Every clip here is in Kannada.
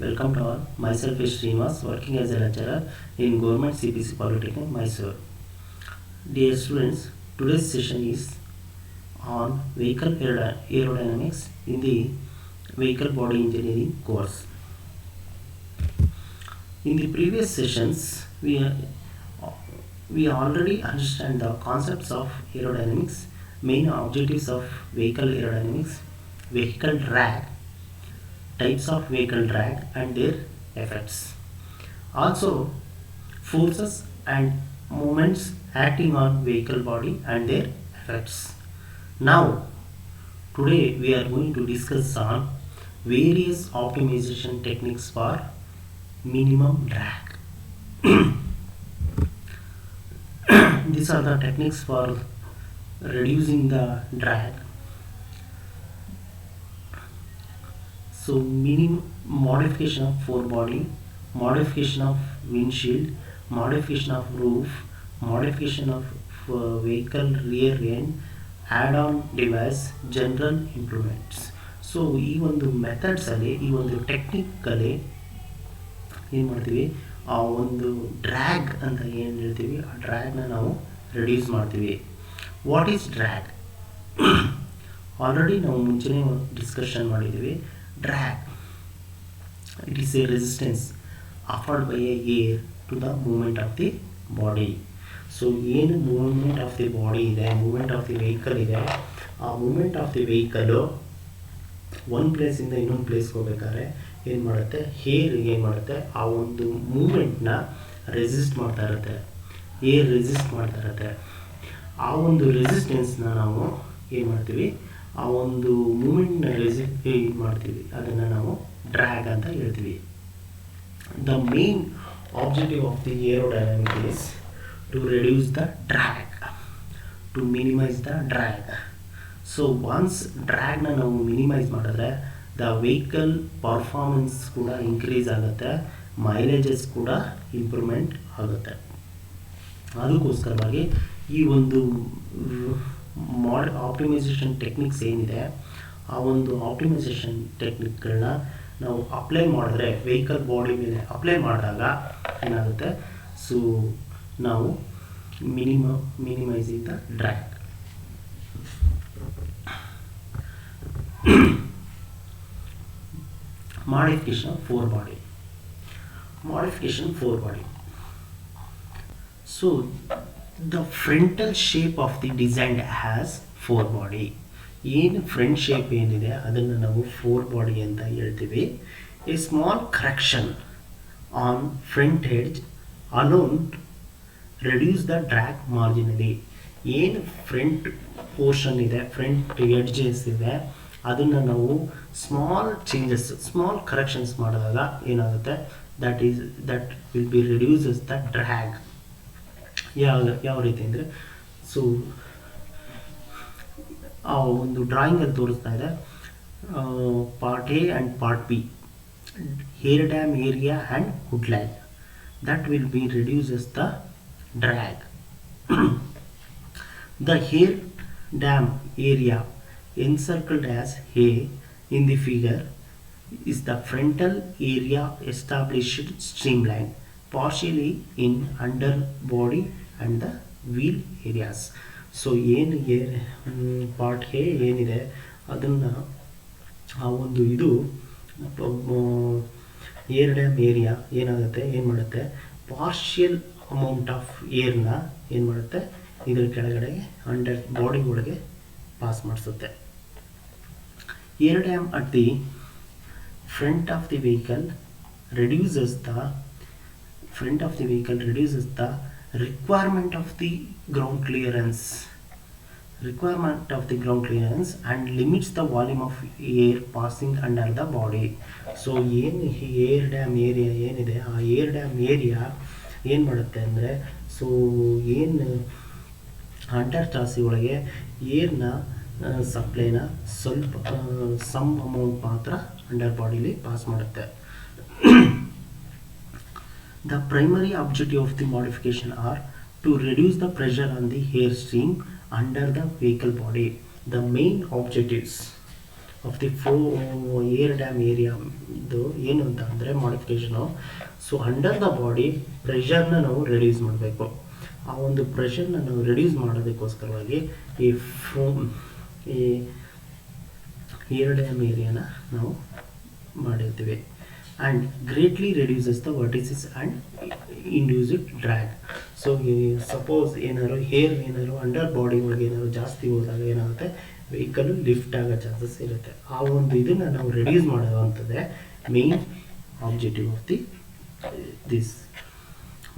Welcome to all. Myself is Srinivas, working as a lecturer in Government CPC Polytechnic, Mysore. Dear students, today's session is on vehicle aerodynamics in the vehicle body engineering course. In the previous sessions, we already understand the concepts of aerodynamics, main objectives of vehicle aerodynamics, vehicle drag, types of vehicle drag and their effects. Also, forces and moments acting on vehicle body and their effects. Now, today we are going to discuss on various optimization techniques for minimum drag. These are the techniques for reducing the drag. So minimum modification of forebody, modification of windshield, modification of roof, modification of vehicle rear end, add-on device, general improvements. So ಈ ಒಂದು ಮೆಥಡ್ಸಲ್ಲಿ ಈ ಒಂದು ಟೆಕ್ನಿಕ್ಕಲ್ಲಿ ಏನು ಮಾಡ್ತೀವಿ, ಆ ಒಂದು ಡ್ರ್ಯಾಗ್ ಅಂತ ಏನು ಹೇಳ್ತೀವಿ, ಆ ಡ್ರ್ಯಾಗ್ನ ನಾವು ರಿಡ್ಯೂಸ್ ಮಾಡ್ತೀವಿ. What is drag? ಆಲ್ರೆಡಿ ನಾವು ಮುಂಚೆನೇ ಡಿಸ್ಕಷನ್ ಮಾಡಿದ್ದೀವಿ. Drag, it is a resistance offered by a air to the movement of the body. So ಏನು ಮೂವ್ಮೆಂಟ್ ಆಫ್ ದಿ ಬಾಡಿ ಇದೆ, ಮೂವ್ಮೆಂಟ್ ಆಫ್ ದಿ ವೆಹಿಕಲ್ ಇದೆ, ಆ ಮೂವ್ಮೆಂಟ್ ಆಫ್ ದಿ ವೆಹಿಕಲು ಒಂದು ಪ್ಲೇಸಿಂದ ಇನ್ನೊಂದು ಪ್ಲೇಸ್ಗೆ ಹೋಗ್ಬೇಕಾದ್ರೆ ಏನು ಮಾಡುತ್ತೆ, ಏರ್ ಏನು ಮಾಡುತ್ತೆ, ಆ ಒಂದು ಮೂವ್ಮೆಂಟ್ನ ರೆಸಿಸ್ಟ್ ಮಾಡ್ತಾ ಇರುತ್ತೆ, ಏರ್ ರೆಸಿಸ್ಟ್ ಮಾಡ್ತಾ ಇರುತ್ತೆ. ಆ ಒಂದು ರೆಸಿಸ್ಟೆನ್ಸ್ನ ನಾವು ಏನು ಮಾಡ್ತೀವಿ, ಆ ಒಂದು ಮೂಮೆಂಟ್ನ ರೆಸಿಸ್ಟ್ ಮಾಡ್ತೀವಿ, ಅದನ್ನು ನಾವು ಡ್ರ್ಯಾಗ್ ಅಂತ ಹೇಳ್ತೀವಿ. The main objective of the aerodynamic is to reduce the drag, to minimise the drag. So once ಡ್ರ್ಯಾಗ್ನ ನಾವು ಮಿನಿಮೈಸ್ ಮಾಡಿದ್ರೆ ದ ವೆಹಿಕಲ್ ಪರ್ಫಾರ್ಮೆನ್ಸ್ ಕೂಡ ಇನ್ಕ್ರೀಸ್ ಆಗುತ್ತೆ, ಮೈಲೇಜಸ್ ಕೂಡ ಇಂಪ್ರೂವ್ಮೆಂಟ್ ಆಗುತ್ತೆ. ಅದಕ್ಕೋಸ್ಕರವಾಗಿ ಈ ಒಂದು ಆಪ್ಟಿಮೈಸೇಷನ್ ಟೆಕ್ನಿಕ್ಸ್ ಏನಿದೆ, ಆ ಒಂದು ಆಪ್ಟಿಮೈಸೇಷನ್ ಟೆಕ್ನಿಕ್ಗಳನ್ನ ನಾವು ಅಪ್ಲೈ ಮಾಡಿದ್ರೆ, ವೆಹಿಕಲ್ ಬಾಡಿ ಮೇಲೆ ಅಪ್ಲೈ ಮಾಡಿದಾಗ ಏನಾಗುತ್ತೆ, ಸೊ ನಾವು minimising the drag. Modification of forebody. Modification of forebody. So the frontal shape of the design has forebody. ಏನು ಫ್ರಂಟ್ ಶೇಪ್ ಏನಿದೆ ಅದನ್ನು ನಾವು forebody ಅಂತ ಹೇಳ್ತೀವಿ. A small correction on front edge alone reduce the drag ಮಾರ್ಜಿನಲಿ. ಏನು ಫ್ರಂಟ್ ಪೋರ್ಷನ್ ಇದೆ, ಫ್ರಂಟ್ ಎಡ್ಜಸ್ ಇದೆ, ಅದನ್ನು ನಾವು ಸ್ಮಾಲ್ ಚೇಂಜಸ್, ಸ್ಮಾಲ್ ಕರೆಕ್ಷನ್ಸ್ ಮಾಡಿದಾಗ ಏನಾಗುತ್ತೆ, that will be reduces the drag. ಯಾವ ರೀತಿ ಅಂದರೆ, ಸೊ ಆ ಒಂದು ಡ್ರಾಯಿಂಗಲ್ಲಿ ತೋರಿಸ್ತಾ ಇದೆ, part A and part B, air dam area and Woodland, that will be reduces the drag. The air dam area encircled as A in the figure is the frontal area established streamline partially in underbody and the wheel areas. So ಏನು ಪಾರ್ಟ್ ಎ ಏನಿದೆ ಅದನ್ನು ಆ ಒಂದು ಇದು ಏರ್ ಡ್ಯಾಮ್ ಏರಿಯಾ ಏನಾಗುತ್ತೆ, ಏನು ಮಾಡುತ್ತೆ, ಪಾರ್ಷಿಯಲ್ ಅಮೌಂಟ್ ಆಫ್ ಏರ್ನ ಏನು ಮಾಡುತ್ತೆ, ಇದ್ರ ಕೆಳಗಡೆಗೆ ಅಂಡರ್ ಬಾಡಿ ಒಳಗೆ pass ಮಾಡಿಸುತ್ತೆ. Air dam at the front of the vehicle reduces the requirement of the ground clearance and limits the volume of air passing under the body. So ಏನು ಏರ್ ಡ್ಯಾಮ್ ಏರಿಯಾ ಏನಿದೆ, ಆ ಏರ್ ಡ್ಯಾಮ್ ಏರಿಯಾ ಏನು ಮಾಡುತ್ತೆ ಅಂದರೆ, ಸೊ ಏನು ಅಂಡರ್ ಚಾಸಿ ಒಳಗೆ ಏರ್ನ ಸಪ್ಲೈನ ಸ್ವಲ್ಪ ಸಮ್ ಅಮೌಂಟ್ ಮಾತ್ರ ಅಂಡರ್ ಬಾಡಿಲಿ ಪಾಸ್ ಮಾಡುತ್ತೆ. The primary objective of the modification are to reduce the pressure on the air stream under the vehicle body. The main objectives of the flow air dam area ಇದು ಏನು ಅಂತ ಅಂದರೆ ಮಾಡಿಫಿಕೇಷನು. ಸೊ ಅಂಡರ್ ದ ಬಾಡಿ ಪ್ರೆಷರ್ನ ನಾವು ರೆಡ್ಯೂಸ್ ಮಾಡಬೇಕು. ಆ ಒಂದು ಪ್ರೆಷರ್ನ ನಾವು ರೆಡ್ಯೂಸ್ ಮಾಡೋದಕ್ಕೋಸ್ಕರವಾಗಿ ಈ ಈ ಏರ್ ಡ್ಯಾಮ್ ಏರಿಯಾನ ನಾವು ಮಾಡಿರ್ತೀವಿ. And greatly reduces the vertices and induced drag. So suppose ಏನಾದ್ರು ಏನಾದ್ರು ಅಂಡರ್ ಬಾಡಿ ಒಳಗೆ ಏನಾದ್ರು ಜಾಸ್ತಿ ಹೋದಾಗ ಏನಾಗುತ್ತೆ, ವೆಹಿಕಲ್ಲು ಲಿಫ್ಟ್ ಆಗೋ ಚಾನ್ಸಸ್ ಇರುತ್ತೆ. ಆ ಒಂದು ಇದನ್ನು ನಾವು ರೆಡ್ಯೂಸ್ ಮಾಡುವಂಥದ್ದೇ main objective of this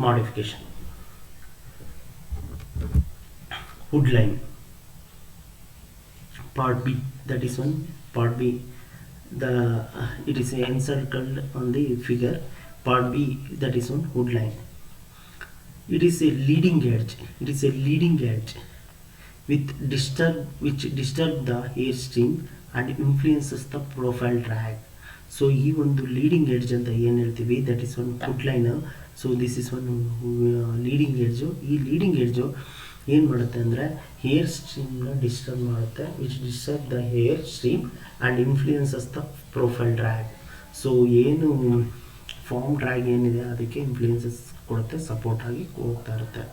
modification. Wood line, part B, that is one part B. It is encircled on the figure. Part B, that is one wood line. It is a leading edge. It is a leading edge which disturb the air stream and influences the profile drag. So ಈ ಒಂದು ಲೀಡಿಂಗ್ ಎಡ್ಜ್ ಅಂತ ಏನು ಹೇಳ್ತೀವಿ, that is one hood line. So this is one leading edge. ಈ ಲೀಡಿಂಗ್ ಎಡ್ಜು ಏನು ಮಾಡುತ್ತೆ ಅಂದರೆ ಹೇರ್ ಸ್ಟ್ರೀಮ್ನ ಡಿಸ್ಟರ್ಬ್ ಮಾಡುತ್ತೆ, which disturb the air stream and influences the profile drag. So ಏನು ಫಾರ್ಮ್ ಡ್ರ್ಯಾಗ್ ಏನಿದೆ ಅದಕ್ಕೆ ಇನ್ಫ್ಲೂಯೆನ್ಸಸ್ ಕೊಡುತ್ತೆ, ಸಪೋರ್ಟ್ ಆಗಿ ಹೋಗ್ತಾ ಇರುತ್ತೆ.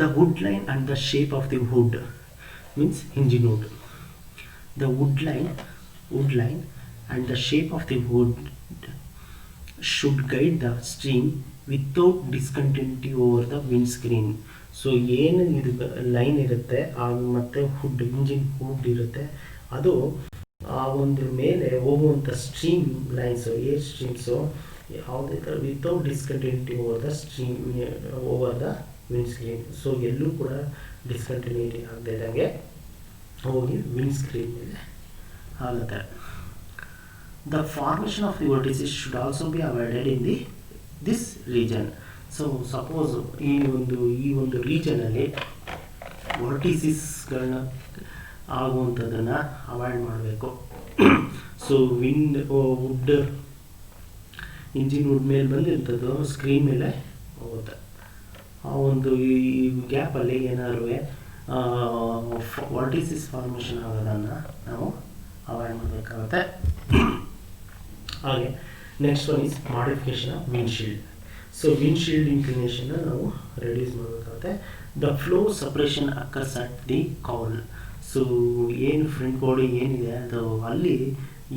The hood line and the shape of the hood means engine hood. The hood line and the shape of the wood should guide the stream without discontinuity over the windscreen. So ಏನು ಇದು ಲೈನ್ ಇರುತ್ತೆ ಮತ್ತು ಹುಡ್ ಇಂಜಿನ್ ಹುಡ್ ಇರುತ್ತೆ, ಅದು ಆ ಒಂದು ಮೇಲೆ ಹೋಗುವಂಥ ಸ್ಟ್ರೀಮ್ ಲೈನ್ಸು, ಏರ್ ಸ್ಟ್ರೀಮ್ಸು ಯಾವುದೇ ಥರ without discontinuity over the ವಿಂಡ್ಸ್ಕ್ರೀನ್. So ಎಲ್ಲೂ ಕೂಡ ಡಿಸ್ಕಂಟಿನ್ಯೂಟಿ ಆಗದೆ ಇದ್ದಂಗೆ ಹೋಗಿ ವಿಂಡ್ಸ್ಕ್ರೀನ್ ಮೇಲೆ ಆಗುತ್ತೆ. The formation of the vortices should also be avoided in this region. So suppose ಈ ಒಂದು ರೀಜನಲ್ಲಿ ವರ್ಟಿಸಿಸ್ಗಳನ್ನ ಆಗುವಂಥದ್ದನ್ನು ಅವಾಯ್ಡ್ ಮಾಡಬೇಕು. ಸೊ ವುಡ್ ಇಂಜಿನ್ ವುಡ್ ಮೇಲೆ ಬಂದಿರ್ತದ್ದು ಸ್ಕ್ರೀನ್ ಮೇಲೆ ಹೋಗುತ್ತೆ. ಆ ಒಂದು ಈ ಗ್ಯಾಪಲ್ಲಿ ಏನಾದ್ರು ವರ್ಟಿಸಿಸ್ ಫಾರ್ಮೇಷನ್ ಆಗೋದನ್ನು ನಾವು ಅವಾಯ್ಡ್ ಮಾಡಬೇಕಾಗುತ್ತೆ. ಹಾಗೆ next one is modification of windshield. So windshield ಇನ್ಕ್ಲಿನೇಷನ್ನ ನಾವು ರೆಡ್ಯೂಸ್ ಮಾಡಬೇಕಾಗುತ್ತೆ. The flow separation occurs at the cowl. So ಏನು ಫ್ರಂಟ್ ಬಾಡಿ ಏನಿದೆ ಅದು ಅಲ್ಲಿ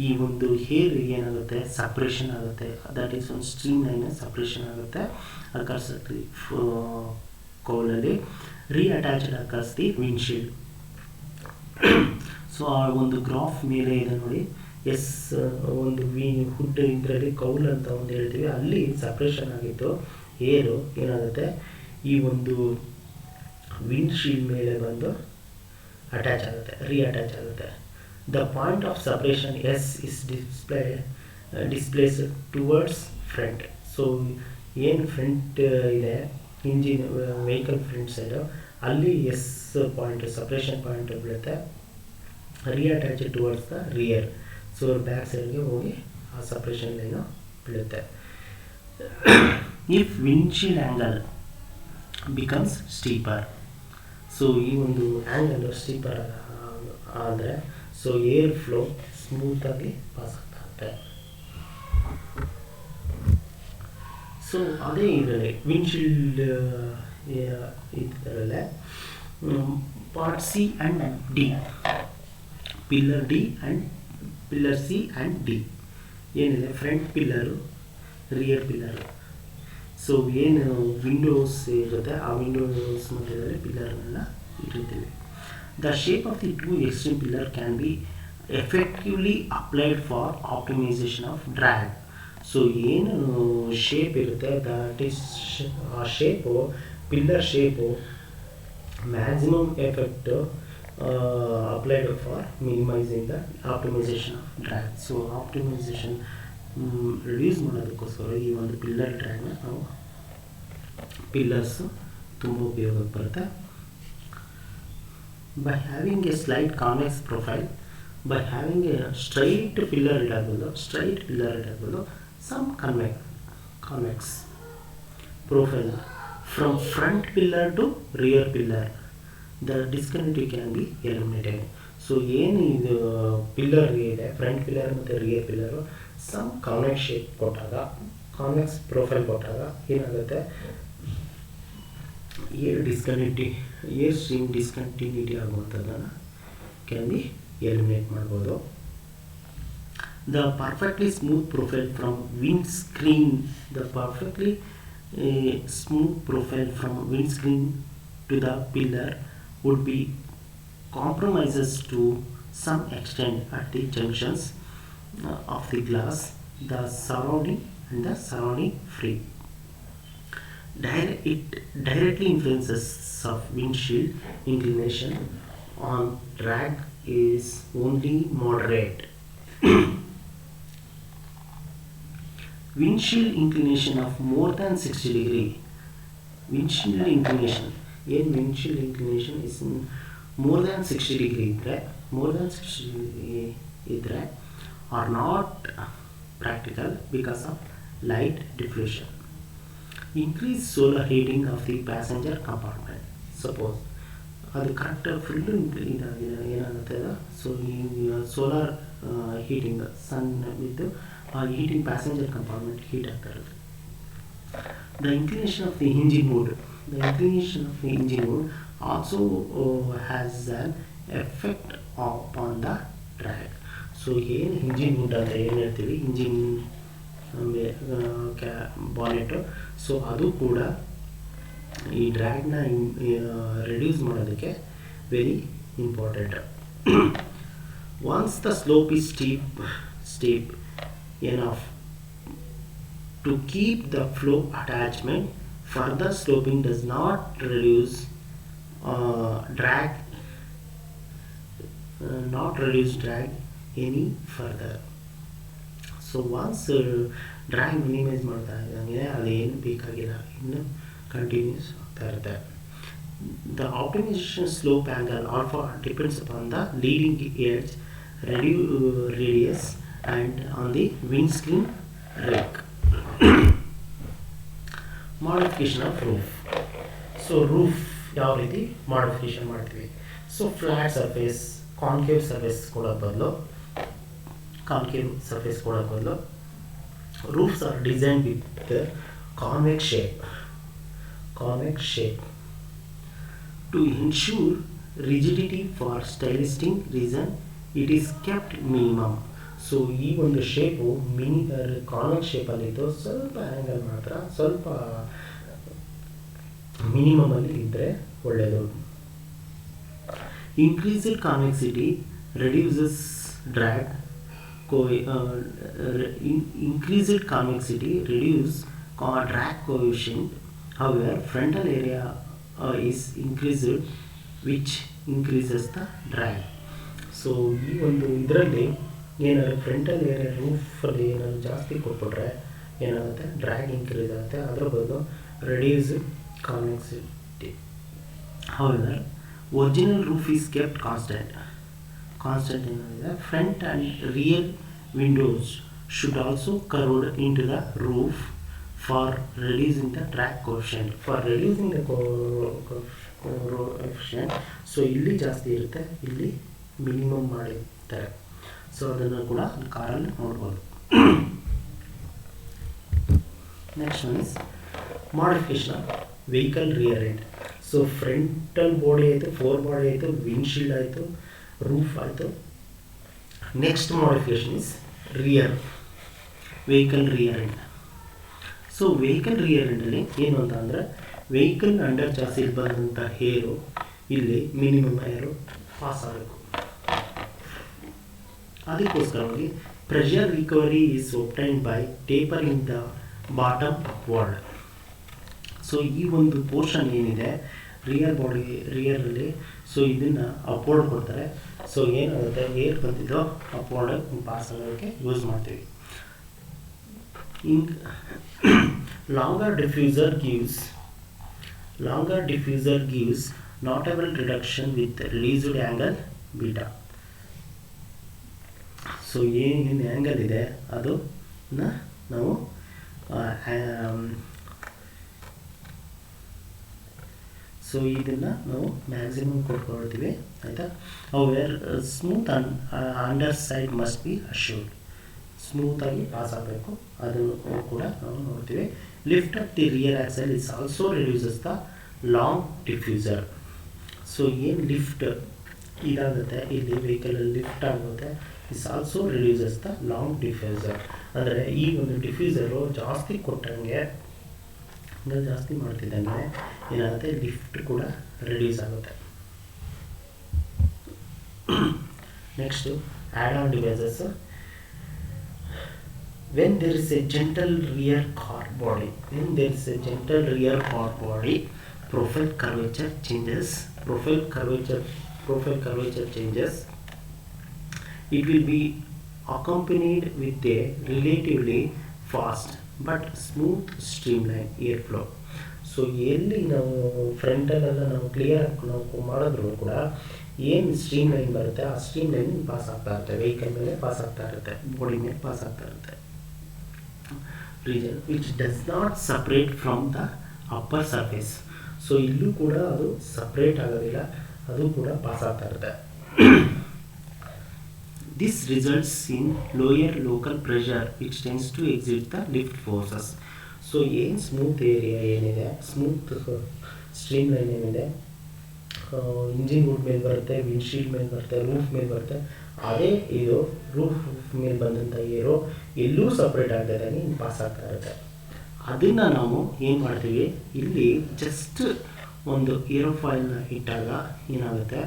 ಈ ಒಂದು ಹೇರ್ ಏನಾಗುತ್ತೆ ಸಪ್ರೇಷನ್ ಆಗುತ್ತೆ, ದಟ್ ಈಸ್ ಒಂದು ಸ್ಟ್ರೀಮ್ ಲೈನ್ ಸಪ್ರೇಷನ್ ಆಗುತ್ತೆ, ಅಕರ್ಸ್ ಅಟ್ ದಿ ಕೌಲಲ್ಲಿ. Reattached occurs the windshield. So ಆ ಒಂದು ಗ್ರಾಫ್ ಮೇಲೆ ಇದೆ ನೋಡಿ, ಒಂದು ಹುಡ್ ಇದರಲ್ಲಿ ಕೌಲ್ ಅಂತ ಒಂದು ಹೇಳ್ತೀವಿ, ಅಲ್ಲಿ ಸಪ್ರೇಷನ್ ಆಗಿತ್ತು ಏರು ಏನಾಗುತ್ತೆ ಈ ಒಂದು ವಿಂಡ್ಶೀಲ್ಡ್ ಮೇಲೆ ಬಂದು ಅಟ್ಯಾಚ್ ಆಗುತ್ತೆ, ರೀಅಟ್ಯಾಚ್ ಆಗುತ್ತೆ. The point of separation S is displaced towards front. So ಏನು ಫ್ರಂಟ್ ಇದೆ ಇಂಜಿನ್ ವೆಹಿಕಲ್ ಫ್ರಂಟ್ ಸೈಡು, ಅಲ್ಲಿ ಎಸ್ ಪಾಯಿಂಟ್ ಸಪ್ರೇಷನ್ ಪಾಯಿಂಟ್ ಬೀಳುತ್ತೆ, reattach towards the rear. So back ಸೈಡ್ಗೆ ಹೋಗಿ ಆ ಸಪ್ರೇಷನ್ ಲೈನು ಬೀಳುತ್ತೆ. If windshield angle becomes steeper. So ಈ ಒಂದು ಆ್ಯಂಗಲ್ ಸ್ಟೀಪರ್ ಆದರೆ ಸೊ ಏರ್ ಫ್ಲೋ ಸ್ಮೂತಾಗಿ ಪಾಸ್ ಆಗ್ತಾಗುತ್ತೆ. ಸೊ ಅದೇ ಇದರಲ್ಲಿ ವಿಂಡ್ಶೀಲ್ಡ್ ಇದರಲ್ಲೇ part C and D, pillar D and pillar C and D ಏನಿದೆ, front pillar rear pillar. So ಏನು ವಿಂಡೋಸ್ ಇರುತ್ತೆ ಆ ವಿಂಡೋಸ್ ಮಧ್ಯದಲ್ಲಿ ಪಿಲ್ಲರ್ನೆಲ್ಲ ಇಟ್ಟಿರ್ತೀವಿ. The shape of the two extreme pillar can be effectively applied for optimisation of drag. So ಏನು ಶೇಪ್ ಇರುತ್ತೆ ದಟ್ ಈಸ್ ಆ shape pillar shape maximum effect applied for minimizing the optimization of drag. So optimisation reduce ಮಾಡೋದಕ್ಕೋಸ್ಕರ ಈ ಒಂದು ಪಿಲ್ಲರ್ ಡ್ರ್ಯಾಗ್ನ ನಾವು ಪಿಲ್ಲರ್ಸು ತುಂಬ ಉಪಯೋಗಕ್ಕೆ ಬರುತ್ತೆ. By having a slight convex profile, by having a straight pillar ಇಡಬಹುದು, some convex profile from front pillar to rear pillar, the discontinuity can be eliminated. So so ಏನು ಇದು ಪಿಲ್ಲರ್ ಇದೆ, ಫ್ರಂಟ್ ಪಿಲ್ಲರ್ ಮತ್ತು rear pillar some convex shape ಕೊಟ್ಟಾಗ, ಕಾನ್ವೆಕ್ಸ್ ಪ್ರೊಫೈಲ್ ಕೊಟ್ಟಾಗ ಏನಾಗುತ್ತೆ, ಏರ್ ಸ್ಟ್ರೀಮ್ ಡಿಸ್ಕಂಟಿನ್ಯೂಟಿ ಆಗುವಂಥದ್ದನ್ನು ಕ್ಯಾನ್ ಬಿ ಎಲಿಮಿನೇಟ್ ಮಾಡ್ಬೋದು. The perfectly smooth profile from windscreen to the pillar would be compromises to some extent at the junctions of the glass, the surrounding free. It directly influences of windshield inclination on drag is only moderate. Windshield inclination of more than 60 degree. Windshield inclination is more than 60 degree idre are not practical because of light diffusion. Increase solar heating of the passenger compartment. Suppose ಅದು ಕರೆಕ್ಟಾಗಿ ಫುಲ್ಲು ಏನಾಗುತ್ತೆ, ಸೊ ಈ ಸೋಲಾರ್ ಹೀಟಿಂಗ್ ಸನ್ ಬಿದ್ದು ಆ ಹೀಟಿಂಗ್ ಪ್ಯಾಸೆಂಜರ್ ಕಂಪಾರ್ಟ್ಮೆಂಟ್ ಹೀಟ್ ಆಗ್ತಾ ಇರುತ್ತೆ. The inclination of the engine mode also has an effect upon the drag. So ಏನು ಇಂಜಿನ್ ಮೋಡ್ ಅಂತ ಏನು ಹೇಳ್ತೀವಿ, ಇಂಜಿನ್ ಬಾನೆಟು, ಸೊ ಅದು ಕೂಡ ಈ ಡ್ರ್ಯಾಗ್ನ ರಿಡ್ಯೂಸ್ ಮಾಡೋದಕ್ಕೆ very important. Once the slope is steep enough to keep the flow attachment, further sloping does not reduce drag any further. So once drag minimise ಮಾಡ್ತಾ ಇದ್ದಂಗೆ ಅದೇನು ಬೇಕಾಗಿಲ್ಲ, ಇನ್ನು ಕಂಟಿನ್ಯೂಸ್ ಆಗ್ತಾ ಇರುತ್ತೆ. The optimization slope angle alpha depends upon the leading edge radius and on the windscreen rake. Modification of roof. So roof ಯಾವ ರೀತಿ ಮಾಡಿಫಿಕೇಶನ್ ಮಾಡ್ತೀವಿ, so flat surface, concave surface ಕೊಡೋಕ್ಕೆ ಬದಲು roofs are designed with the convex shape to ensure rigidity. For stylistic reason it is kept minimum. So ಈ ಒಂದು ಶೇಪು ಕಾನ್ವೆಕ್ಸ್ ಶೇಪಲ್ಲಿದ್ದು ಸ್ವಲ್ಪ ಆ್ಯಂಗಲ್ ಮಾತ್ರ ಸ್ವಲ್ಪ ಮಿನಿಮಮಲ್ಲಿ ಇದ್ದರೆ ಒಳ್ಳೆಯದು. Increased convexity reduces drag. Increased convexity reduce drag coefficient. However, frontal area is increased, which increases the drag. So ಈ ಒಂದು ಇದರಲ್ಲಿ ಏನಾದ್ರು ಫ್ರಂಟಲ್ ಏರಿಯಾ ರೂಫಲ್ಲಿ ಏನಾದ್ರು ಜಾಸ್ತಿ ಕೊಟ್ಬಿಟ್ರೆ ಏನಾಗುತ್ತೆ, ಡ್ರ್ಯಾಗ್ ಇನ್ಕ್ರೀಸ್ ಆಗುತ್ತೆ, ಅದರ ಬದಲು reduce convexity. However, original roof is kept constant ಏನಾಗಿದೆ, front and rear windows should also curved into the roof for reducing the drag coefficient. For reducing the coefficient, so ಇಲ್ಲಿ ಜಾಸ್ತಿ ಇರುತ್ತೆ, ಇಲ್ಲಿ ಮಿನಿಮಮ್ ಮಾಡಿರ್ತಾರೆ. ಸೊ ಅದನ್ನು ಕೂಡ ಕಾರಲ್ಲಿ ನೋಡ್ಬೋದು. Next one is modification of vehicle rear end. So frontal body ಆಯಿತು, ಫೋರ್ ಬಾಡಿ ಆಯಿತು, ವಿಂಡ್ಶೀಲ್ಡ್ ಆಯಿತು, ರೂಫ್ ಆಯಿತು. Next modification is vehicle rear end. So vehicle rear ಎಂಡಲ್ಲಿ ಏನು ಅಂತ ಅಂದರೆ, ವೆಹಿಕಲ್ ಅಂಡರ್ ಚಾಸಿಲ್ ಬಂದಂಥ ಏರು ಇಲ್ಲಿ ಮಿನಿಮಮ್ ಏರು ಪಾಸ್ ಆಗಬೇಕು. ಅದಕ್ಕೋಸ್ಕರವಾಗಿ pressure recovery is obtained by tapering the bottom upward. So ಈ ಒಂದು ಪೋರ್ಷನ್ ಏನಿದೆ ರಿಯರಲ್ಲಿ, ಸೊ ಇದನ್ನು ಅಪ್ವರ್ಡ್ ಕೊಡ್ತಾರೆ. ಸೊ ಏನಾಗುತ್ತೆ, ಏರ್ ಬಂದಿದ್ದೋ ಅಪ್ವರ್ಡ್ ಪಾಸ್ ಆಗೋಕ್ಕೆ ಯೂಸ್ ಮಾಡ್ತೀವಿ. Longer diffuser gives notable reduction with reduced angle beta. So ಏನೇನು ಆ್ಯಂಗಲ್ ಇದೆ ಅದನ್ನು ನಾವು ಸೊ ಇದನ್ನು ನಾವು ಮ್ಯಾಕ್ಸಿಮಮ್ ಕೊಟ್ಕೊಳ್ತೀವಿ ಆಯಿತಾ. Where smooth under side must be assured, ಸ್ಮೂತಾಗಿ ಪಾಸ್ ಆಗಬೇಕು, ಅದನ್ನು ಕೂಡ ನಾವು ನೋಡ್ತೀವಿ. Lift at the rear axle is also reduces the long diffuser. So ಏನು ಲಿಫ್ಟ್ ಇದಾಗುತ್ತೆ ಇಲ್ಲಿ ವೆಹಿಕಲಲ್ಲಿ ಲಿಫ್ಟ್ ಆಗುತ್ತೆ, is also reduces the long diffuser. ಅಂದರೆ ಈ ಒಂದು ಡಿಫ್ಯೂಸರು ಜಾಸ್ತಿ ಕೊಟ್ಟಂಗೆ ಜಾಸ್ತಿ ಮಾಡ್ತಿದ್ದಂಗೆ ಏನಾಗುತ್ತೆ, ಲಿಫ್ಟ್ ಕೂಡ ರಿಡ್ಯೂಸ್ ಆಗುತ್ತೆ. Next add on devices. When there is a gentle rear car body, profile curvature changes. It will be accompanied with a relatively fast but smooth streamline airflow. So ಎಲ್ಲಿ ನಾವು ಫ್ರಂಟಲ್ಲೆಲ್ಲ ನಾವು ಕ್ಲಿಯರ್ ನಾವು ಮಾಡಿದ್ರು ಕೂಡ ಏನು ಸ್ಟ್ರೀಮ್ ಲೈನ್ ಬರುತ್ತೆ ಆ ಸ್ಟ್ರೀಮ್ ಲೈನ್ ಪಾಸ್ ಆಗ್ತಾ ಇರುತ್ತೆ, ವೆಹಿಕಲ್ ಮೇಲೆ ಪಾಸ್ ಆಗ್ತಾ ಇರುತ್ತೆ, ಬಾಡಿ ಮೇಲೆ ಪಾಸ್ ಆಗ್ತಾ ಇರುತ್ತೆ. region which does not separate from the upper surface. So ಇಲ್ಲೂ ಕೂಡ ಅದು ಸಪ್ರೇಟ್ ಆಗೋದಿಲ್ಲ, ಅದು ಕೂಡ ಪಾಸ್ ಆಗ್ತಾ ಇರುತ್ತೆ. This results in lower local pressure which tends to exert the lift forces. So ಏನು ಸ್ಮೂತ್ ಏರಿಯಾ ಏನಿದೆ, ಸ್ಮೂತ್ ಸ್ಟ್ರೀಮ್ ಲೈನ್ ಏನಿದೆ, ಇಂಜಿನ್ ವುಡ್ ಮೇಲೆ ಬರುತ್ತೆ, ವಿಂಡ್ಶೀಲ್ಡ್ ಮೇಲೆ ಬರುತ್ತೆ, ರೂಫ್ ಮೇಲೆ ಬರುತ್ತೆ, ಅದೇ ಇದು ರೂಫ್ ಮೇಲೆ ಬಂದಂಥ ಏರೋ ಎಲ್ಲೂ ಸಪ್ರೇಟ್ ಆಗ್ತದೆ ಪಾಸ್ ಆಗ್ತಾ ಇರುತ್ತೆ. ಅದನ್ನು ನಾವು ಏನು ಮಾಡ್ತೀವಿ, ಇಲ್ಲಿ ಜಸ್ಟ್ ಒಂದು ಏರೋಫಾಯಿಲ್ನ ಇಟ್ಟಾಗ ಏನಾಗುತ್ತೆ,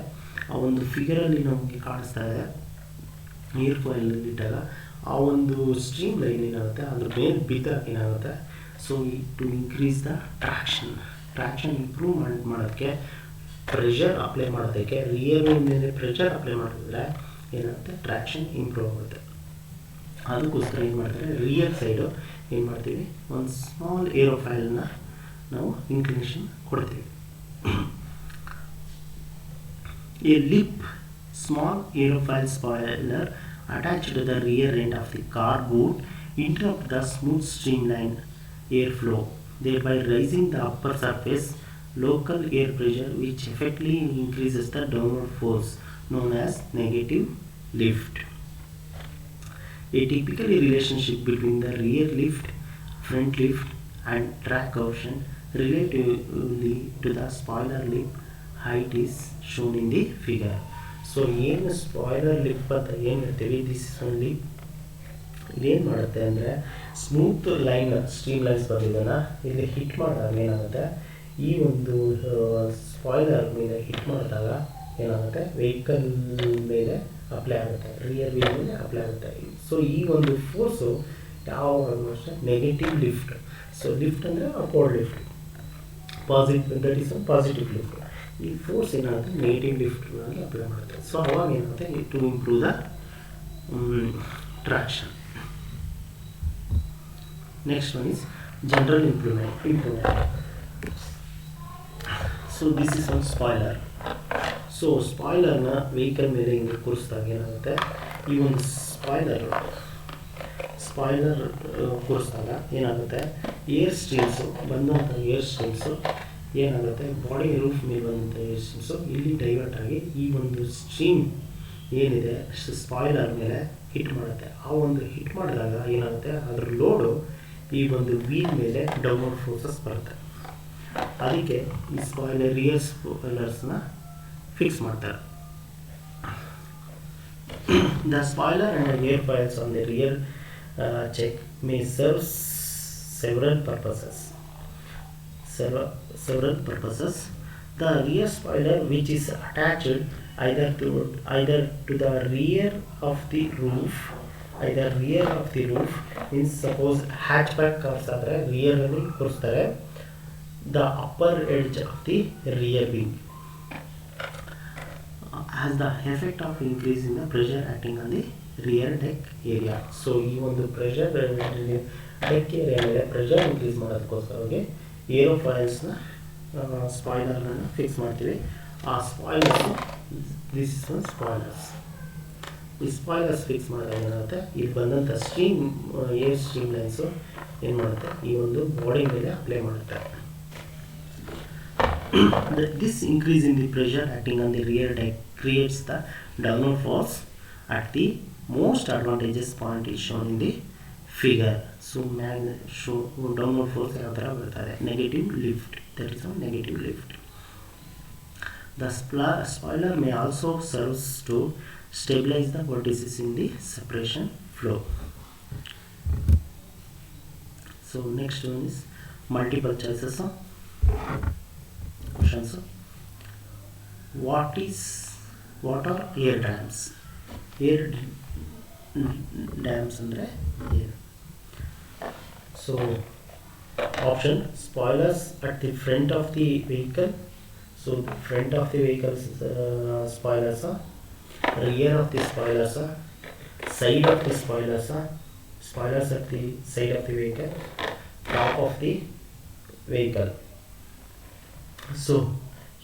ಆ ಒಂದು ಫಿಗರಲ್ಲಿ ನಮಗೆ ಕಾಣಿಸ್ತಾ ಇದೆ, ಏರ್ಫಾಯಿಲಲ್ಲಿ ಇಟ್ಟಾಗ ಆ ಒಂದು ಸ್ಟ್ರೀಮ್ ಲೈನ್ ಏನಾಗುತ್ತೆ ಅದ್ರ ಮೇಲೆ ಬಿದ್ದಾಗ ಏನಾಗುತ್ತೆ, so to increase the traction improvement ಮಾಡೋದಕ್ಕೆ, ಪ್ರೆಷರ್ ಅಪ್ಲೈ ಮಾಡೋದಕ್ಕೆ, ರಿಯರ್ ಮೇಲೆ ಪ್ರೆಷರ್ ಅಪ್ಲೈ ಮಾಡಿದ್ರೆ ಏನಾಗುತ್ತೆ, ಟ್ರ್ಯಾಕ್ಷನ್ ಇಂಪ್ರೂವ್ ಆಗುತ್ತೆ. ಅದಕ್ಕೋಸ್ಕರ ಏನು ಮಾಡ್ತಾರೆ, ರಿಯರ್ ಸೈಡು ಏನು ಮಾಡ್ತೀವಿ, ಒಂದು ಸ್ಮಾಲ್ ಏರೋಫಾಯಿಲ್ನ ನಾವು ಇನ್ಕ್ಲಿನೇಷನ್ ಕೊಡ್ತೀವಿ. A lip small aerofoil spoiler attached to the rear end of the car boot interrupt the smooth streamline airflow, thereby raising the upper surface local air pressure, which effectively increases the downward force known as negative lift. A typical relationship between the rear lift, front lift and track coefficient relatively to the spoiler lip height is shown in the figure. So ಏನು ಸ್ಪಾಯ್ಲರ್ ಲಿಪ್ ಅಂತ ಏನು ಹೇಳ್ತೀವಿ, ದಿಸ್ ಇಸ್ ಒನ್ ಲಿಪ್. ಇದೇನು ಮಾಡುತ್ತೆ ಅಂದರೆ ಸ್ಮೂತ್ ಲೈನ್ ಸ್ಟ್ರೀಮ್ ಲೈನ್ಸ್ ಬಂದಿದ್ದನ್ನು ಇಲ್ಲಿ ಹಿಟ್ ಮಾಡಿದಾಗ ಏನಾಗುತ್ತೆ, ಈ ಒಂದು ಸ್ಪಾಯ್ಲರ್ ಮೇಲೆ ಹಿಟ್ ಮಾಡಿದಾಗ ಏನಾಗುತ್ತೆ, ವೆಹಿಕಲ್ ಮೇಲೆ ಅಪ್ಲೈ ಆಗುತ್ತೆ, ರಿಯರ್ ವೀಲ್ ಮೇಲೆ ಅಪ್ಲೈ ಆಗುತ್ತೆ. ಸೊ ಈ ಒಂದು ಫೋರ್ಸು ಯಾವಾಗಲೂ ಅಷ್ಟೇ ನೆಗೆಟಿವ್ ಲಿಫ್ಟ್. ಸೊ ಲಿಫ್ಟ್ ಅಂದರೆ upward lift, that is positive lift. ಈ ಫೋರ್ಸ್ ಏನಾಗುತ್ತೆ ನೆಗೆಟಿವ್ ಲಿಫ್ಟ್ನಲ್ಲಿ ಅಪ್ಲೈ ಮಾಡುತ್ತೆ. ಸೊ ಅವಾಗ ಏನಾಗುತ್ತೆ, to improve the traction. Next one is general improvement. So this is one spoiler. So ಸ್ಪಾಯ್ಲರ್ನ ವೆಹಿಕಲ್ ಮೇಲೆ ಹಿಂಗೆ ಕೂರಿಸಿದಾಗ ಏನಾಗುತ್ತೆ, ಈ ಒಂದು ಸ್ಪಾಯ್ಲರ್ ಕೂರಿಸಿದಾಗ ಏನಾಗುತ್ತೆ, ಏರ್ ಸ್ಟ್ರೀಮ್ಸು ಬಂದಂಥ ಏರ್ ಸ್ಟ್ರೀಮ್ಸು ಏನಾಗುತ್ತೆ, ಬಾಡಿ ರೂಫ್ ಮೇಲೆ ಬಂದಂಥ ಏರ್ ಸ್ಟ್ರೀಮ್ಸು ಇಲ್ಲಿ ಡೈವರ್ಟ್ ಆಗಿ ಈ ಒಂದು ಸ್ಟ್ರೀಮ್ ಏನಿದೆ ಸ್ಪಾಯ್ಲರ್ ಮೇಲೆ ಹಿಟ್ ಮಾಡುತ್ತೆ. ಆ ಒಂದು ಹಿಟ್ ಮಾಡಿದಾಗ ಏನಾಗುತ್ತೆ, ಅದರ ಲೋಡು ಈ ಒಂದು ವೀಲ್ ಮೇಲೆ ಡೌನ್ವರ್ಡ್ ಫೋರ್ಸಸ್ ಬರುತ್ತೆ. ಅದಕ್ಕೆ ಈ ರಿಯರ್ ಸ್ಪಾಯ್ಲರ್ಸ್ನ ಫಿಕ್ಸ್ ಮಾಡ್ತಾರೆ. The spoiler and air foils on the rear check may serve several purposes. The rear spoiler, which is attached either to the rear of the roof, means suppose hatchback cars ಆದರೆ rear ಅಲ್ಲಿ ಕೂರಿಸ್ತಾರೆ, the upper edge of the rear wing has the effect of increasing the pressure acting on the rear deck area. So ಈ ಒಂದು ಪ್ರೆಷರ್ ಡೆಕ್ ಏರಿಯಾ ಮೇಲೆ ಪ್ರೆಷರ್ ಇನ್ಕ್ರೀಸ್ ಮಾಡೋದಕ್ಕೋಸ್ಕರವಾಗಿ ಏರೋಫಾಯಿಲ್ಸ್ನ ಸ್ಪಾಯ್ಲರ್ನ ಫಿಕ್ಸ್ ಮಾಡ್ತೀವಿ. ಆ ಸ್ಪಾಯ್ಲರ್ಸು ದಿಸ್ ಇಸ್ ಒನ್ ಸ್ಪಾಯ್ಲರ್ಸ್. ಈ ಸ್ಪಾಯ್ಲರ್ಸ್ ಫಿಕ್ಸ್ ಮಾಡಿದಾಗ ಏನಾಗುತ್ತೆ, ಇಲ್ಲಿ ಬಂದಂಥ ಏರ್ ಸ್ಟ್ರೀಮ್ ಲೈನ್ಸು ಏನು ಮಾಡುತ್ತೆ, ಈ ಒಂದು ಬಾಡಿ ಮೇಲೆ ಅಪ್ಲೈ ಮಾಡುತ್ತೆ. This increase in the pressure acting on the rear deck creates the downward force at the most advantageous point is shown in the figure. So downward force ಯಾವ ಥರ ಬರ್ತದೆ, negative lift, that is a negative lift. The spoiler may also serve to stabilize the vortices in the separation flow. So next one is multiple choices questions. What are air dams? Air dams andre air. So option, spoilers at the front of the vehicle. So the front of the vehicle's spoilers, rear of the spoilers, side of the spoilers, spoilers at the side of the vehicle, top of the vehicle. So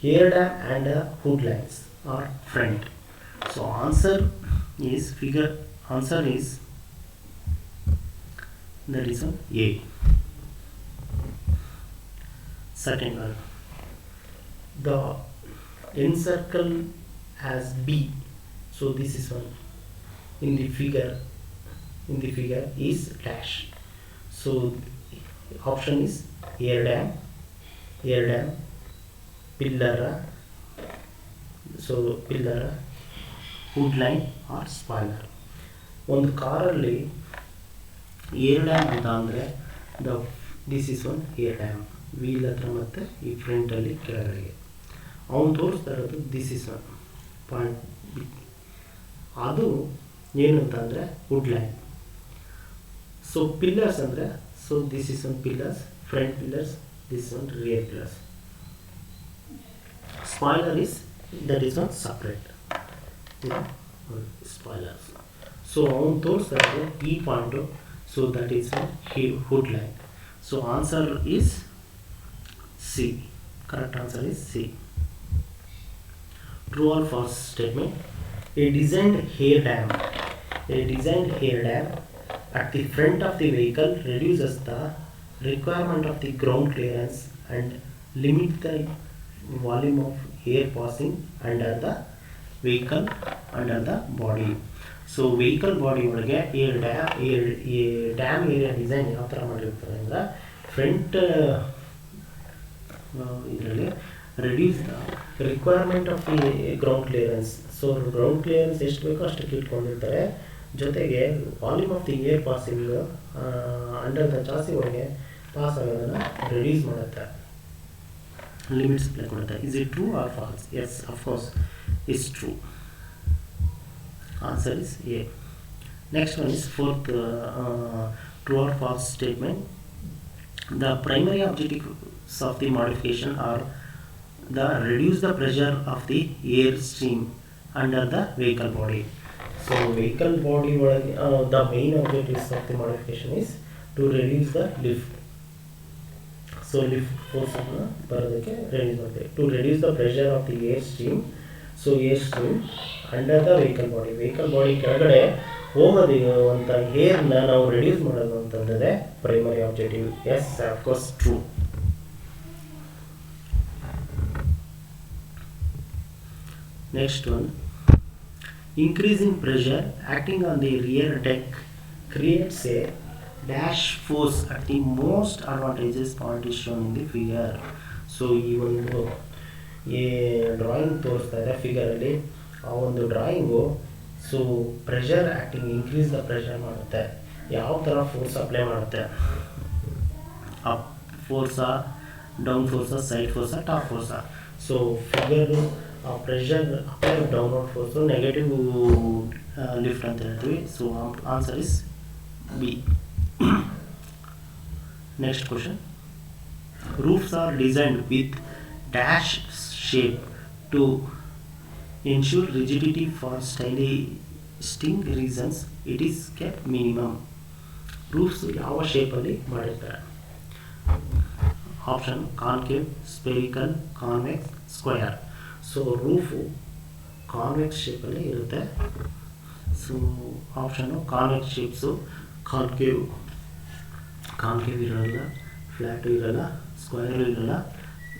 air dam and hood lights are front. So answer is that is A. Second one, the encircle as B. So this is one in the figure is dash. So option is air dam, pillar, so pillar, hood line or spoiler. ಒಂದು ಕಾರಲ್ಲಿ ಏರ್ ಡ್ಯಾಮ್ ಅಂತ ಅಂದರೆ this is one air dam, wheel ಹತ್ರ ಮತ್ತು ಈ ಫ್ರಂಟಲ್ಲಿ ಕೆಳಗಡೆ ಅವನು ತೋರಿಸ್ತಾ ಇರೋದು this is one point B. ಅದು ಏನು ಅಂತಂದರೆ ವುಡ್ ಲೈನ್. ಸೊ ಪಿಲ್ಲರ್ಸ್ ಅಂದರೆ, so this is one pillars, front pillars, this one rear pillars. Spoiler is that is not separate. Spoilers. So on those E point, so that is hood line. So answer is C. Correct answer is C. True or false statement? A designed air dam at the front of the vehicle reduces the requirement of the ground clearance and limit the volume of air passing under the vehicle, under the body. So vehicle body ಒಳಗೆ ಡ್ಯಾಮ್ ಏರಿಯಾ ಡಿಸೈನ್ ಯಾವ ಥರ ಮಾಡಿರ್ತಾರೆ ಅಂದರೆ ಫ್ರಂಟ್ ಇದರಲ್ಲಿ reduce the requirement of the ground clearance. So ground clearance ಎಷ್ಟು ಬೇಕೋ ಅಷ್ಟಕ್ಕೆ ಇಟ್ಕೊಂಡಿರ್ತಾರೆ. ಜೊತೆಗೆ volume of the air passing under the chassis ಒಳಗೆ ಪಾಸ್ ಆಗೋದನ್ನು ರೆಡ್ಯೂಸ್ ಮಾಡುತ್ತೆ, limits play ಕೊಡುತ್ತೆ. Is it true or false? Yes, of course it's true. Answer is A. Next one is fourth true or false statement. The primary objectives of the modification are the reduce the pressure of the air stream under the vehicle body. So vehicle body the main objectives of the modification is to reduce the lift. So lift force ಬರೋದಕ್ಕೆ ರೆಡ್ಯೂಸ್ ಮಾಡ್ತೇವೆ, to reduce the pressure of the air stream. So air stream under the vehicle body ಕೆಳಗಡೆ ಹೋಗೋದಂಥ ಏರ್ನ ನಾವು ರೆಡ್ಯೂಸ್ ಮಾಡೋದು ಅಂತಂದರೆ primary objective. Yes, of course true. Next one, increasing pressure acting on the rear deck creates a dash force at the most advantageous point is shown in the figure. So ಈ ಒಂದು ಡ್ರಾಯಿಂಗ್ ತೋರಿಸ್ತಾ ಇದೆ ಫಿಗರಲ್ಲಿ, ಆ ಒಂದು drawing so pressure acting increase the pressure ಮಾಡುತ್ತೆ. ಯಾವ ಥರ ಫೋರ್ಸ್ ಅಪ್ಲೈ ಮಾಡುತ್ತೆ? ಅಪ್ ಫೋರ್ಸಾ, ಡೌನ್ ಫೋರ್ಸಾ, ಸೈಡ್ ಫೋರ್ಸಾ, ಟಾಪ್ ಫೋರ್ಸಾ? ಸೊ ಫಿಗರು ಆ pressure apply downward force negative lift ಅಂತ ಹೇಳ್ತೀವಿ. So answer is B. Next question. Roofs are designed with dash shape to ensure rigidity. For stylistic reasons it is kept minimum. Roofs ಯಾವ ಶೇಪಲ್ಲಿ ಮಾಡಿರ್ತಾರೆ? Option concave, spherical, convex, square. So roof convex ಶೇಪಲ್ಲಿ ಇರುತ್ತೆ. ಸೊ ಆಪ್ಷನ್ನು ಕಾನ್ವೆಕ್ಸ್ ಶೇಪ್ಸು, ಕಾನ್ಕೇವ್ ಇರೋಲ್ಲ, ಫ್ಲ್ಯಾಟು ಇರೋಲ್ಲ, ಸ್ಕ್ವೇರು ಇರೋಲ್ಲ,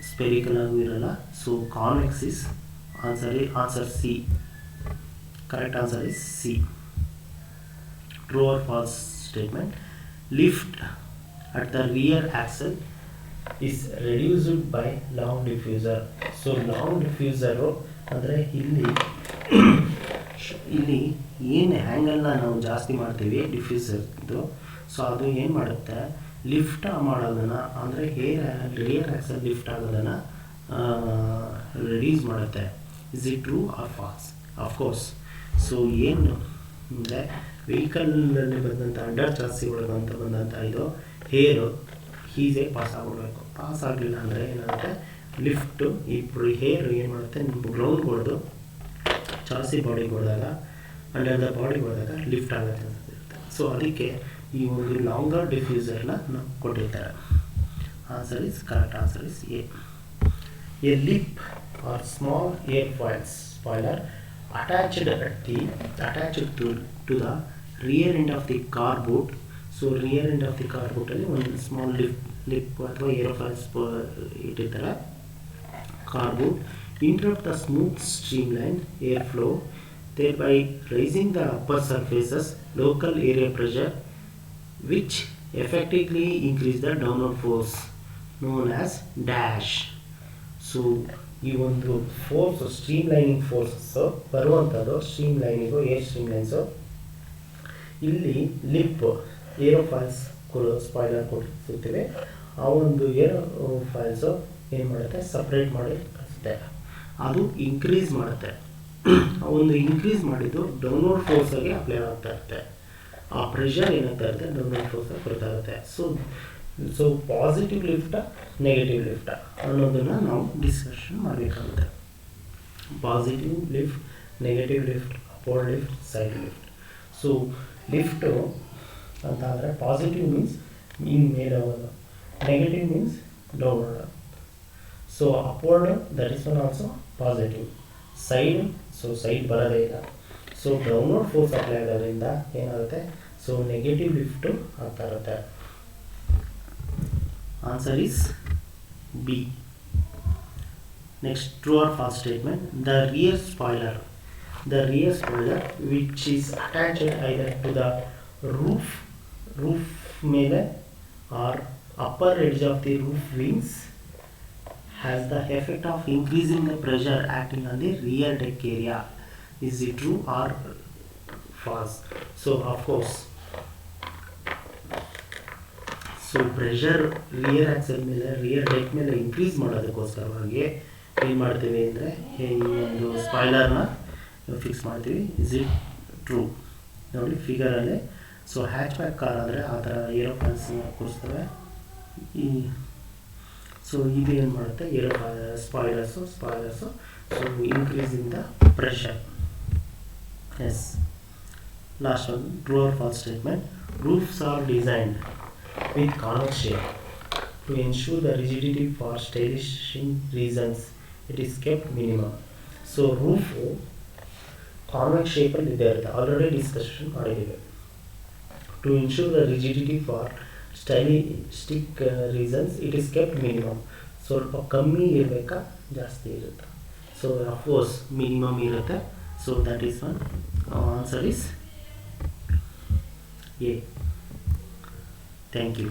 ಸ್ಪೆರಿಕಲ್ ಆಗೂ ಇರಲ್ಲ. So convex is answer C. Correct answer is C. True or false statement. Lift at the rear axle is reduced by long diffuser. So long diffuser ಅಂದರೆ ಇಲ್ಲಿ ಏನು ಹ್ಯಾಂಗಲ್ನ ನಾವು ಜಾಸ್ತಿ ಮಾಡ್ತೀವಿ ಡಿಫ್ಯೂಸರ್ದು, ಸೊ ಅದು ಏನು ಮಾಡುತ್ತೆ, ಲಿಫ್ಟ್ ಮಾಡೋದನ್ನು ಅಂದರೆ ರಿಯರ್ ಆಕ್ಸಲ್ ಲಿಫ್ಟ್ ಆಗೋದನ್ನು ರಿಡ್ಯೂಸ್ ಮಾಡುತ್ತೆ. Is it true or falls? Of course. So ಏನು ಅಂದರೆ ವೆಹಿಕಲಲ್ಲಿ ಬಂದಂಥ ಅಂಡರ್ ಚಾಸಿ ಒಳಗೆ ಅಂತ ಬಂದಂಥ ಇದು ಹೇರು ಈಸಿಯಾಗಿ ಪಾಸ್ ಆಗ್ಬಿಡ್ಬೇಕು. ಪಾಸ್ ಆಗಲಿಲ್ಲ ಅಂದರೆ ಏನಾಗುತ್ತೆ, ಲಿಫ್ಟು ಈ ಹೇರ್ ಏನು ಮಾಡುತ್ತೆ, ಗ್ರೌಂಡ್ ಹೊಡೆದು ಚಾಸಿ ಬಾಡಿಗೆ ಹೊಡೆದಾಗ, ಅಂಡರ್ ದ ಬಾಡಿಗೆ ಹೊಡೆದಾಗ ಲಿಫ್ಟ್ ಆಗುತ್ತೆ ಅಂತ ಇರುತ್ತೆ. ಸೊ ಅದಕ್ಕೆ ಈ ಒಂದು ಲಾಂಗರ್ ಡಿಫ್ಯೂಸರ್ನ ನಾವು ಕೊಟ್ಟಿರ್ತಾರೆ. Answer is correct answer is A. A lip are small air spoiler attached to the rear end of the car boot. So rear end of the car ಬೂಟಲ್ಲಿ ಒಂದು ಸ್ಮಾಲ್ ಲಿಪ್ ಅಥವಾ ಏರೋಫಾಯಿಲ್ಸ್ ಇಟ್ಟಿರ್ತಾರೆ. Car boot interrupt the smooth streamline airflow, thereby raising the upper surfaces local area pressure, which effectively increase the downward force known as dash. So ಈ ಒಂದು ಫೋರ್ಸ್ ಸ್ಟ್ರೀಮ್ಲೈನಿಂಗ್ ಫೋರ್ಸಸ್ಸು ಬರುವಂಥದ್ದು, ಸ್ಟ್ರೀಮ್ಲೈನಿಂಗು ಏರ್ ಸ್ಟ್ರೀಮ್ಲೈನ್ಸು ಇಲ್ಲಿ ಲಿಪ್ ಏರೋಫಾಯಿಲ್ಸ್ ಸ್ಪಾಯ್ಲರ್ ಕೊಟ್ಟಿರ್ತೀವಿ. ಆ ಒಂದು ಏರೋಫಾಯಿಲ್ಸು ಏನು ಮಾಡುತ್ತೆ, ಸಪ್ರೇಟ್ ಮಾಡಿ ಕಳಿಸುತ್ತೆ. ಅದು ಇನ್ಕ್ರೀಸ್ ಮಾಡುತ್ತೆ. ಆ ಒಂದು ಇನ್ಕ್ರೀಸ್ ಮಾಡಿದ್ದು ಡೌನ್ವರ್ಡ್ ಫೋರ್ಸಾಗಿ ಅಪ್ಲೈ ಆಗ್ತಾ ಇರುತ್ತೆ. ಆ ಪ್ರೆಷರ್ ಏನಾಗ್ತಾ ಇರುತ್ತೆ, ಡೌನ್ವರ್ಡ್ ಫೋರ್ಸಾಗಿ ಬರ್ತಾ ಇರುತ್ತೆ. ಸೊ ಪಾಸಿಟಿವ್ ಲಿಫ್ಟಾ ನೆಗೆಟಿವ್ ಲಿಫ್ಟಾ ಅನ್ನೋದನ್ನು ನಾವು ಡಿಸ್ಕಷನ್ ಮಾಡಬೇಕಾಗುತ್ತೆ. Positive lift, negative lift, upward lift, side lift. So lift ಅಂತ ಅಂದರೆ ಪಾಸಿಟಿವ್ ಮೀನ್ಸ್ ಮೇಲೆ ಹೋಗೋದು, negative means downward. So upward that is one also positive. Side, so side ಬರೋದೇ ಇಲ್ಲ. ಸೊ ಡೌನ್ವರ್ಡ್ ಫೋರ್ಸ್ ಅಪ್ಲೈ ಆಗೋದ್ರಿಂದ ಏನಾಗುತ್ತೆ, ಸೊ ನೆಗೆಟಿವ್ ಲಿಫ್ಟು ಆಗ್ತಾ ಇರುತ್ತೆ. Answer is B. Next, true or false statement. The rear spoiler which is attached either to the roof ಮೇಲೆ or upper edge of the roof wings has the effect of increasing the pressure acting on the rear deck area. Is it true or false? So of course, so pressure rear axle ಮೇಲೆ, ರಿಯರ್ ಡೆಕ್ ಮೇಲೆ ಇನ್ಕ್ರೀಸ್ ಮಾಡೋದಕ್ಕೋಸ್ಕರವಾಗಿ ಏನು ಮಾಡ್ತೀವಿ ಅಂದರೆ ಈ ಒಂದು ಸ್ಪಾಯ್ಲರ್ನ ಫಿಕ್ಸ್ ಮಾಡ್ತೀವಿ. Is it true? ನೋಡಿ ಫಿಗರಲ್ಲಿ. ಸೊ ಹ್ಯಾಚ್ ಬ್ಯಾಕ್ ಕಾರ್ ಅಂದರೆ ಆ ಥರ ಏರೋಫಾಯಿಲ್ಸ್ನ ಕೂರಿಸ್ತವೆ. ಸೊ ಇದು ಏನು ಮಾಡುತ್ತೆ, spoilers so increase in the pressure. Yes. Last one, true or false statement. Roofs are designed with convex shape to ensure the rigidity. For stylishing reasons it is kept minimum. So roof convex shape ಅಲ್ಲಿ ಇದೆ ಇರುತ್ತೆ, ಆಲ್ರೆಡಿ ಡಿಸ್ಕಷನ್ ಮಾಡಿದ್ದೀವಿ. To ensure the rigidity for stylistic reasons it is kept minimum. ಸ್ವಲ್ಪ ಕಮ್ಮಿ ಇರಬೇಕಾ ಜಾಸ್ತಿ ಇರುತ್ತೆ? ಸೊ ಅಫ್ಕೋರ್ಸ್ ಮಿನಿಮಮ್ ಇರುತ್ತೆ. So that is one. Answer is A. Thank you.